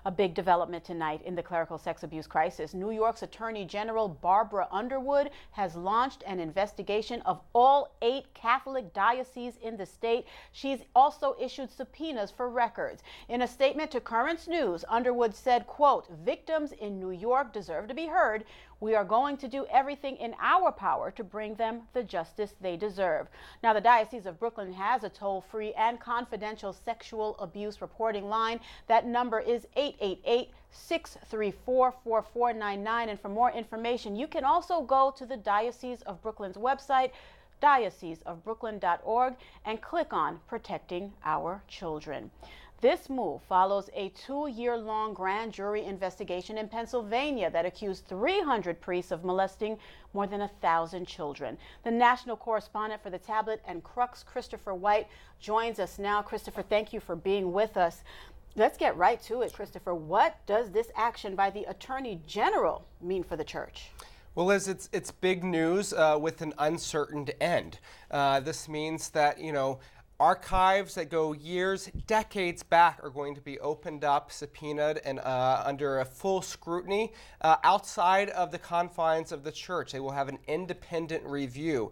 A big development tonight in the clerical sex abuse crisis. New York's Attorney General Barbara Underwood has launched an investigation of all 8 Catholic dioceses in the state. She's also issued subpoenas for records. In a statement to Currents News, Underwood said, quote, "Victims in New York deserve to be heard. We are going to do everything in our power to bring them the justice they deserve." Now, the Diocese of Brooklyn has a toll-free and confidential sexual abuse reporting line. That number is 888-634-4499. And for more information, you can also go to the Diocese of Brooklyn's website, dioceseofbrooklyn.org, and click on Protecting Our Children. This move follows a 2-year-long grand jury investigation in Pennsylvania that accused 300 priests of molesting more than 1,000 children. The national correspondent for the Tablet and Crux, Christopher White, joins us now. Christopher, thank you for being with us. Let's get right to it, Christopher. What does this action by the Attorney General mean for the church? Well, Liz, it's big news with an uncertain end. This means that, archives that go years, decades back are going to be opened up, subpoenaed, and under a full scrutiny outside of the confines of the church. They will have an independent review,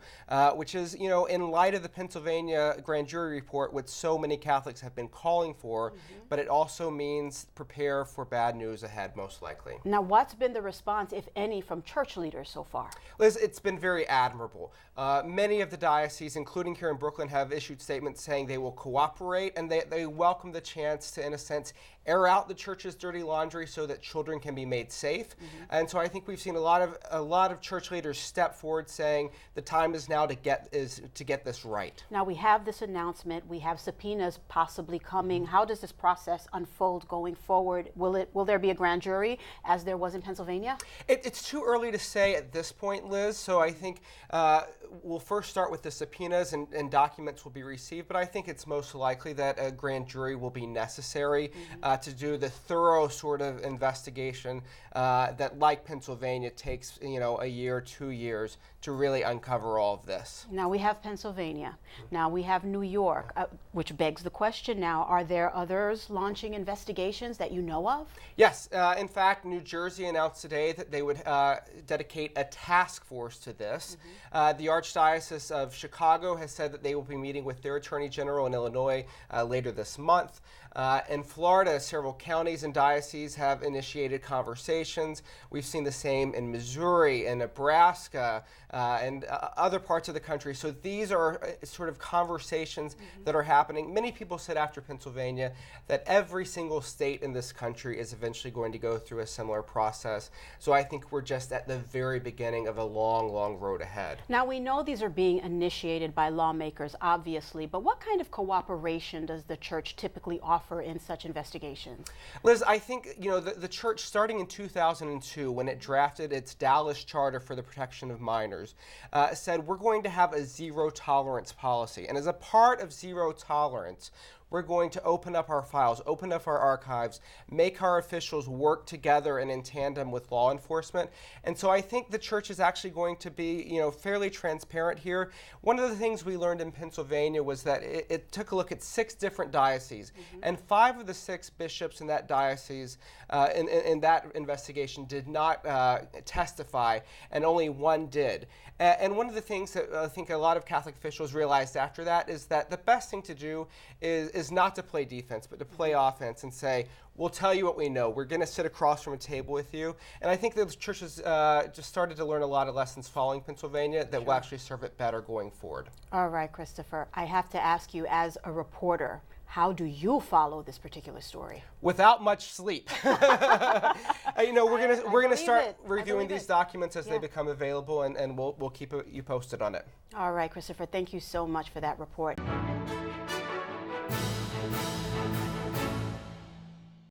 which is, in light of the Pennsylvania grand jury report, what so many Catholics have been calling for, but it also means prepare for bad news ahead, most likely. Now, what's been the response, if any, from church leaders so far? Liz, it's been very admirable. Many of the dioceses, including here in Brooklyn, have issued statements saying they will cooperate, and they welcome the chance to, in a sense, air out the church's dirty laundry so that children can be made safe. And so I think we've seen a lot of church leaders step forward saying the time is now to get this right. Now we have this announcement, we have subpoenas possibly coming. How does this process unfold going forward? Will there be a grand jury as there was in Pennsylvania? It's too early to say at this point, Liz, so I think we'll first start with the subpoenas and documents will be received, but I think it's most likely that a grand jury will be necessary to do the thorough sort of investigation that, like Pennsylvania, takes a year, 2 years to really uncover all of this. Now we have Pennsylvania. Now we have New York, which begs the question now, are there others launching investigations that you know of? Yes. In fact, New Jersey announced today that they would dedicate a task force to this. The Archdiocese of Chicago has said that they will be meeting with their Attorney General in Illinois later this month. In Florida, several counties and dioceses have initiated conversations. We've seen the same in Missouri and Nebraska and other parts of the country. So these are sort of conversations that are happening. Many people said after Pennsylvania that every single state in this country is eventually going to go through a similar process. So I think we're just at the very beginning of a long, long road ahead. Now we know these are being initiated by lawmakers, obviously, but what kind of cooperation does the church typically offer in such investigations? Liz, I think, the church, starting in 2002, when it drafted its Dallas Charter for the Protection of Minors, said we're going to have a zero tolerance policy. And as a part of zero tolerance, we're going to open up our files, open up our archives, make our officials work together and in tandem with law enforcement. And so I think the church is actually going to be, fairly transparent here. One of the things we learned in Pennsylvania was that it took a look at 6 different dioceses, and 5 of the 6 bishops in that diocese in that investigation did not testify, and only 1 did. And one of the things that I think a lot of Catholic officials realized after that is that the best thing to do is not to play defense, but to play offense and say, we'll tell you what we know. We're going to sit across from a table with you. And I think the church has just started to learn a lot of lessons following Pennsylvania that will actually serve it better going forward. All right, Christopher, I have to ask you, as a reporter, how do you follow this particular story? Without much sleep. We're gonna start reviewing these documents as they become available, and we'll keep you posted on it. All right, Christopher, thank you so much for that report.